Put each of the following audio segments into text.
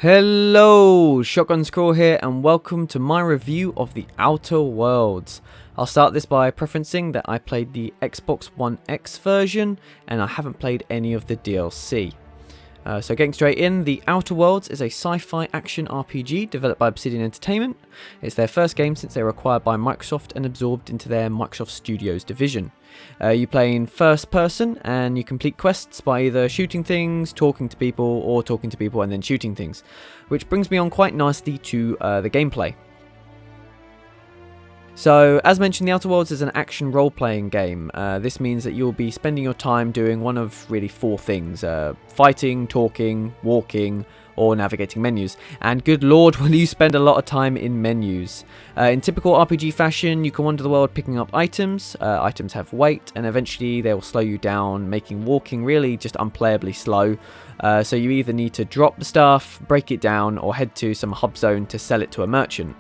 Hello, Shotgun Squirrel here, and welcome to my review of The Outer Worlds. I'll start this by preferencing that I played the Xbox One X version, and I haven't played any of the DLC. So getting straight in, The Outer Worlds is a sci-fi action RPG developed by Obsidian Entertainment. It's their first game since they were acquired by Microsoft and absorbed into their Microsoft Studios division. You play in first person and you complete quests by either shooting things, talking to people, or talking to people and then shooting things. Which brings me on quite nicely to the gameplay. So, as mentioned, The Outer Worlds is an action role-playing game. This means that you'll be spending your time doing one of really four things. Fighting, talking, walking, or navigating menus. And good lord, will you spend a lot of time in menus. In typical RPG fashion, you can wander the world picking up items. Items have weight, and eventually they will slow you down, making walking really just unplayably slow. So you either need to drop the stuff, break it down, or head to some hub zone to sell it to a merchant.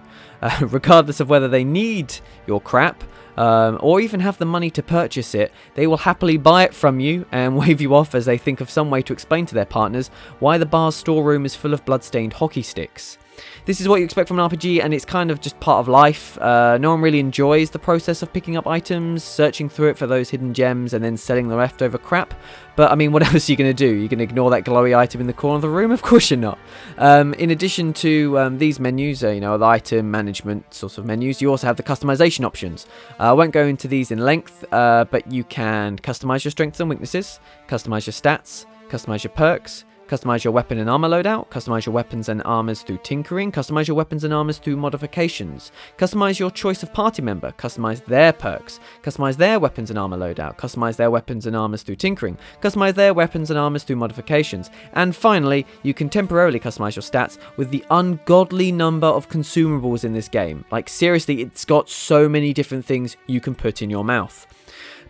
Regardless of whether they need your crap, or even have the money to purchase it, they will happily buy it from you and wave you off as they think of some way to explain to their partners why the bar's storeroom is full of blood-stained hockey sticks. This is what you expect from an RPG, and it's kind of just part of life. No one really enjoys the process of picking up items, searching through it for those hidden gems, and then selling the leftover crap. But, I mean, what else are you going to do? You're going to ignore that glowy item in the corner of the room? Of course you're not. In addition to these menus, the item management sort of menus, you also have the customization options. I won't go into these in length, but you can customize your strengths and weaknesses, customize your stats, customize your perks, customize your weapon and armor loadout, customize your weapons and armors through tinkering, customize your weapons and armors through modifications, customize your choice of party member, customize their perks, customize their weapons and armor loadout, customize their weapons and armors through tinkering, customize their weapons and armors through modifications, and finally, you can temporarily customize your stats with the ungodly number of consumables in this game. Like, seriously, it's got so many different things you can put in your mouth.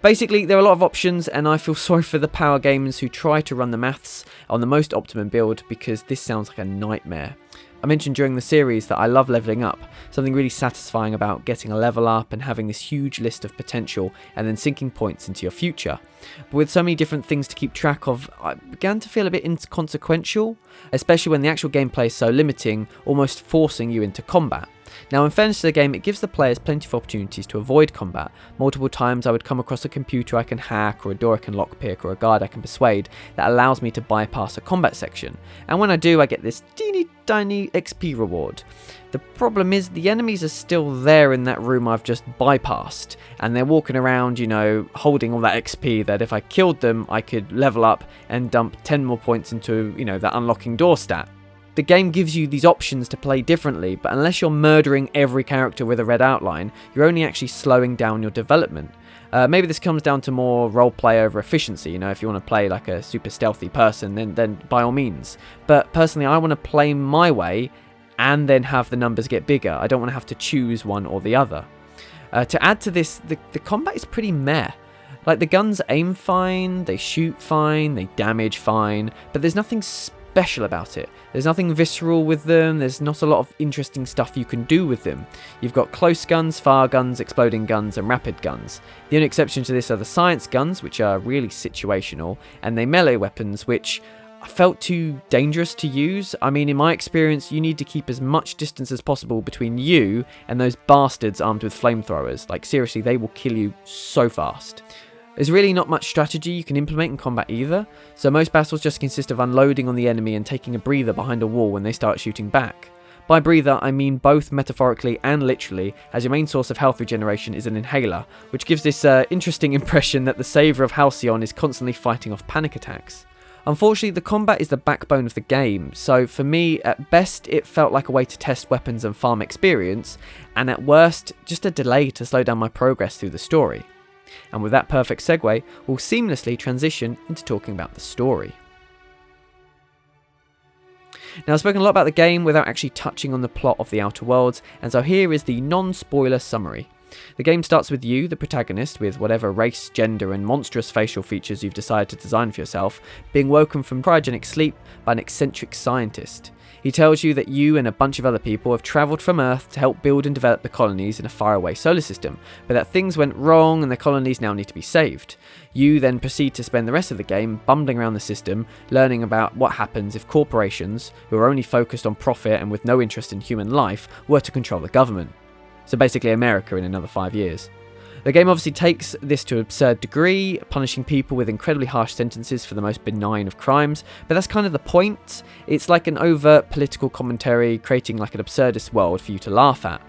Basically, there are a lot of options, and I feel sorry for the power gamers who try to run the maths on the most optimum build, because this sounds like a nightmare. I mentioned during the series that I love leveling up, something really satisfying about getting a level up and having this huge list of potential and then sinking points into your future. But with so many different things to keep track of, I began to feel a bit inconsequential, especially when the actual gameplay is so limiting, almost forcing you into combat. Now, in fairness to the game, it gives the players plenty of opportunities to avoid combat. Multiple times I would come across a computer I can hack, or a door I can lockpick, or a guard I can persuade that allows me to bypass a combat section. And when I do, I get this teeny tiny XP reward. The problem is the enemies are still there in that room I've just bypassed, and they're walking around, holding all that XP that if I killed them, I could level up and dump 10 more points into, that unlocking door stat. The game gives you these options to play differently, but unless you're murdering every character with a red outline, you're only actually slowing down your development. Maybe this comes down to more roleplay over efficiency. If you want to play like a super stealthy person, then by all means. But personally, I want to play my way and then have the numbers get bigger. I don't want to have to choose one or the other. To add to this, the combat is pretty meh. Like, the guns aim fine, they shoot fine, they damage fine, but there's nothing special about it. There's nothing visceral with them. There's not a lot of interesting stuff you can do with them. You've got close guns, fire guns, exploding guns, and rapid guns. The only exception to this are the science guns, which are really situational, and the melee weapons, which felt too dangerous to use. I mean, in my experience, you need to keep as much distance as possible between you and those bastards armed with flamethrowers. Like, seriously, they will kill you so fast. There's really not much strategy you can implement in combat either, so most battles just consist of unloading on the enemy and taking a breather behind a wall when they start shooting back. By breather, I mean both metaphorically and literally, as your main source of health regeneration is an inhaler, which gives this interesting impression that the saviour of Halcyon is constantly fighting off panic attacks. Unfortunately, the combat is the backbone of the game, so for me, at best, it felt like a way to test weapons and farm experience, and at worst, just a delay to slow down my progress through the story. And with that perfect segue, we'll seamlessly transition into talking about the story. Now, I've spoken a lot about the game without actually touching on the plot of The Outer Worlds, and so here is the non-spoiler summary. The game starts with you, the protagonist, with whatever race, gender, and monstrous facial features you've decided to design for yourself, being woken from cryogenic sleep by an eccentric scientist. He tells you that you and a bunch of other people have travelled from Earth to help build and develop the colonies in a faraway solar system, but that things went wrong and the colonies now need to be saved. You then proceed to spend the rest of the game bumbling around the system, learning about what happens if corporations, who are only focused on profit and with no interest in human life, were to control the government. So basically America in another 5 years. The game obviously takes this to an absurd degree, punishing people with incredibly harsh sentences for the most benign of crimes, but that's kind of the point. It's like an overt political commentary, creating like an absurdist world for you to laugh at.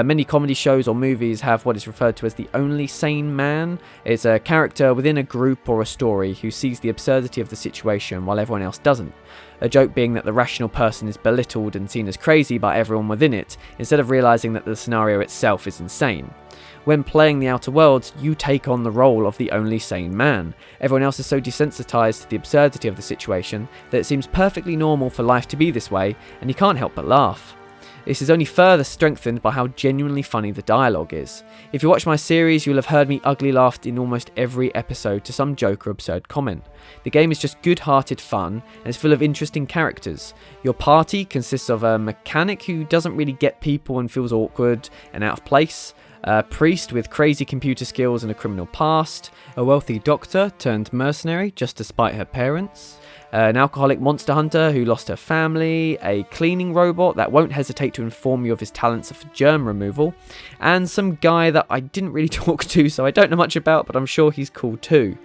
Many comedy shows or movies have what is referred to as the only sane man. It's a character within a group or a story who sees the absurdity of the situation while everyone else doesn't. A joke being that the rational person is belittled and seen as crazy by everyone within it, instead of realising that the scenario itself is insane. When playing the Outer Worlds, you take on the role of the only sane man. Everyone else is so desensitized to the absurdity of the situation that it seems perfectly normal for life to be this way, and you can't help but laugh. This is only further strengthened by how genuinely funny the dialogue is. If you watch my series, you'll have heard me ugly laughed in almost every episode to some joke or absurd comment. The game is just good-hearted fun, and it's full of interesting characters. Your party consists of a mechanic who doesn't really get people and feels awkward and out of place, a priest with crazy computer skills and a criminal past, a wealthy doctor turned mercenary just to spite her parents, an alcoholic monster hunter who lost her family, a cleaning robot that won't hesitate to inform you of his talents for germ removal, and some guy that I didn't really talk to, so I don't know much about, but I'm sure he's cool too.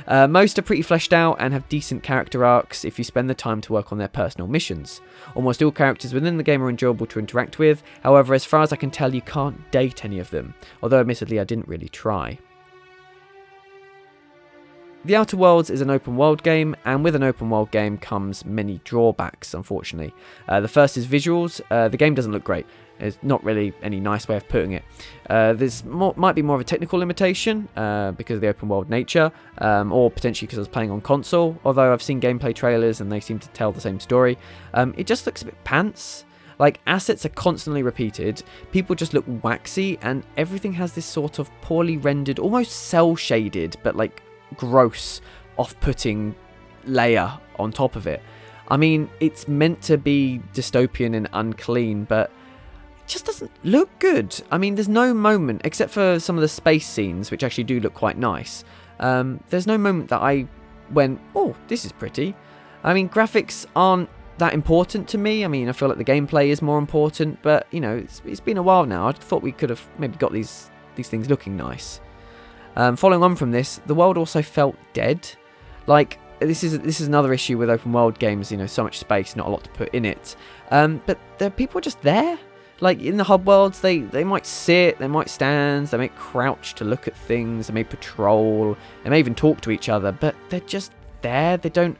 Most are pretty fleshed out and have decent character arcs if you spend the time to work on their personal missions. Almost all characters within the game are enjoyable to interact with, however, as far as I can tell, you can't date any of them, although admittedly I didn't really try. The Outer Worlds is an open world game, and with an open world game comes many drawbacks, unfortunately. The first is visuals. The game doesn't look great. It's not really any nice way of putting it. Might be more of a technical limitation because of the open world nature, or potentially because I was playing on console, although I've seen gameplay trailers and they seem to tell the same story. It just looks a bit pants. Like, assets are constantly repeated, people just look waxy, and everything has this sort of poorly rendered, almost cel-shaded, but like gross, off-putting layer on top of it. I mean, it's meant to be dystopian and unclean, but it just doesn't look good. I mean, there's no moment, except for some of the space scenes, which actually do look quite nice. There's no moment that I went, oh, this is pretty. I mean, graphics aren't that important to me. I mean, I feel like the gameplay is more important, but, you know, it's been a while now. I thought we could have maybe got these things looking nice. Following on from this, the world also felt dead. Like, this is another issue with open world games, you know, so much space, not a lot to put in it. But the people are just there. Like, in the hub worlds, they might sit, they might stand, they may crouch to look at things, they may patrol, they may even talk to each other, but they're just there. They don't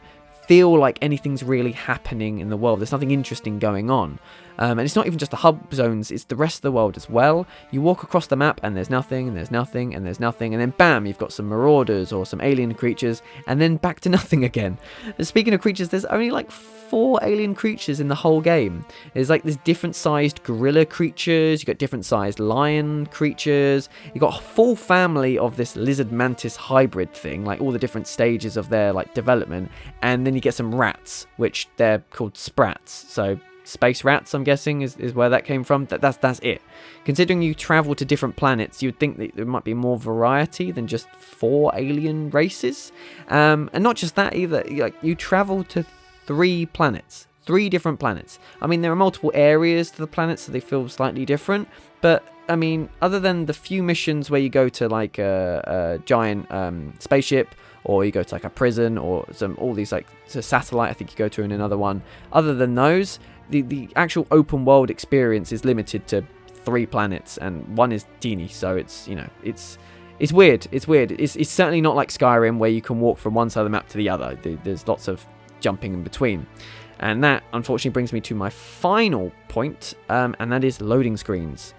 feel like anything's really happening in the world. There's nothing interesting going on. And it's not even just the hub zones, it's the rest of the world as well. You walk across the map and there's nothing, and there's nothing, and there's nothing, and then bam, you've got some marauders or some alien creatures, and then back to nothing again. And speaking of creatures, there's only like 4 alien creatures in the whole game. There's like this different sized gorilla creatures, you got different sized lion creatures, you got a full family of this lizard mantis hybrid thing, like all the different stages of their like development, and then you get some rats, which they're called sprats, so space rats, I'm guessing, is where that came from. That's it. Considering you travel to different planets, you'd think that there might be more variety than just 4 alien races. And not just that either. Like, you travel to 3 planets. 3 different planets. I mean, there are multiple areas to the planets, so they feel slightly different. But, I mean, other than the few missions where you go to, like, a giant spaceship, or you go to, like, a prison, or all these, like, a satellite I think you go to in another one. Other than those, the actual open world experience is limited to 3 planets, and one is teeny, so it's, you know, it's weird. It's weird. It's certainly not like Skyrim, where you can walk from one side of the map to the other. There's lots of jumping in between. And that, unfortunately, brings me to my final point, and that is loading screens.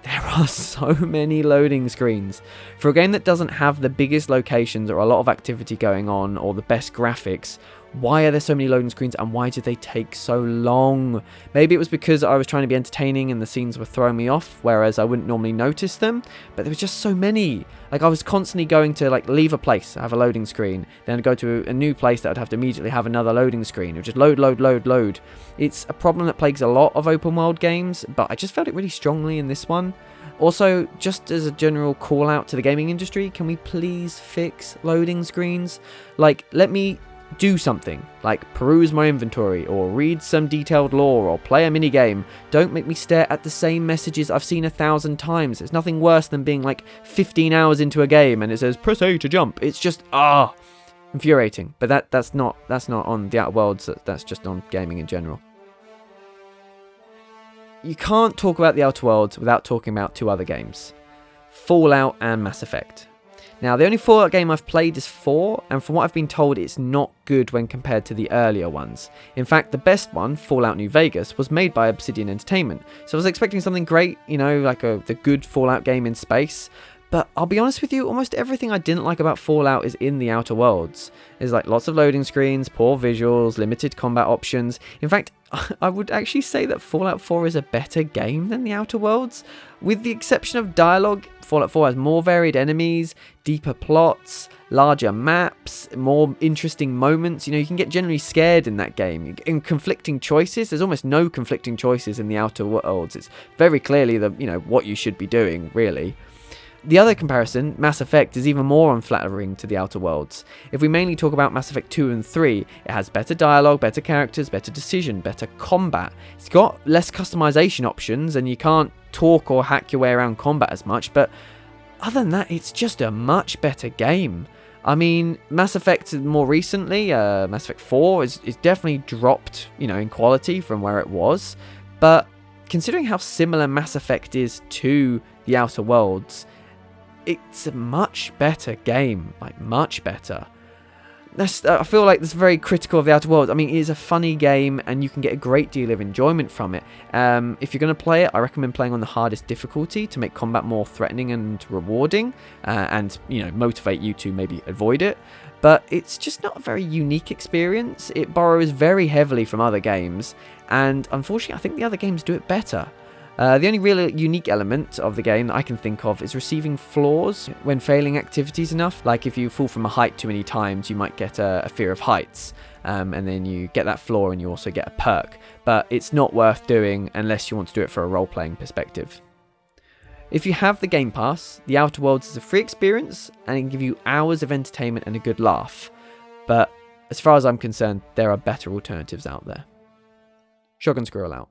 There are so many loading screens. For a game that doesn't have the biggest locations or a lot of activity going on or the best graphics, Why are there so many loading screens, and why do they take so long? Maybe it was because I was trying to be entertaining and the scenes were throwing me off, whereas I wouldn't normally notice them, but there was just so many. Like, I was constantly going to, like, leave a place, have a loading screen, then go to a new place that would have to immediately have another loading screen. It would just load, load, load, load. It's a problem that plagues a lot of open world games, but I just felt it really strongly in this one. Also, just as a general call out to the gaming industry, can we please fix loading screens? Like, let me do something, like peruse my inventory, or read some detailed lore, or play a minigame. Don't make me stare at the same messages I've seen 1,000 times. There's nothing worse than being like 15 hours into a game and it says, press A to jump. It's just, infuriating. But that's not on the Outer Worlds, that's just on gaming in general. You can't talk about the Outer Worlds without talking about two other games, Fallout and Mass Effect. Now, the only Fallout game I've played is 4, and from what I've been told, it's not good when compared to the earlier ones. In fact, the best one, Fallout New Vegas, was made by Obsidian Entertainment, so I was expecting something great, you know, like the good Fallout game in space. But I'll be honest with you, almost everything I didn't like about Fallout is in the Outer Worlds. There's like lots of loading screens, poor visuals, limited combat options. In fact, I would actually say that Fallout 4 is a better game than the Outer Worlds. With the exception of dialogue, Fallout 4 has more varied enemies, deeper plots, larger maps, more interesting moments. You know, you can get generally scared in that game. In conflicting choices, there's almost no conflicting choices in the Outer Worlds. It's very clearly what you should be doing, really. The other comparison, Mass Effect, is even more unflattering to the Outer Worlds. If we mainly talk about Mass Effect 2 and 3, it has better dialogue, better characters, better decision, better combat. It's got less customization options, and you can't talk or hack your way around combat as much, but other than that, it's just a much better game. I mean, Mass Effect more recently, Mass Effect 4, is definitely dropped, in quality from where it was, but considering how similar Mass Effect is to the Outer Worlds, it's a much better game, like much better. I feel like that's very critical of the Outer Worlds. I mean, it is a funny game and you can get a great deal of enjoyment from it. If you're going to play it, I recommend playing on the hardest difficulty to make combat more threatening and rewarding, and motivate you to maybe avoid it. But it's just not a very unique experience. It borrows very heavily from other games, and unfortunately I think the other games do it better. The only real unique element of the game that I can think of is receiving flaws when failing activities enough. Like if you fall from a height too many times, you might get a fear of heights, and then you get that flaw and you also get a perk. But it's not worth doing unless you want to do it for a role-playing perspective. If you have the Game Pass, The Outer Worlds is a free experience and it can give you hours of entertainment and a good laugh. But as far as I'm concerned, there are better alternatives out there. Shotgun Squirrel out.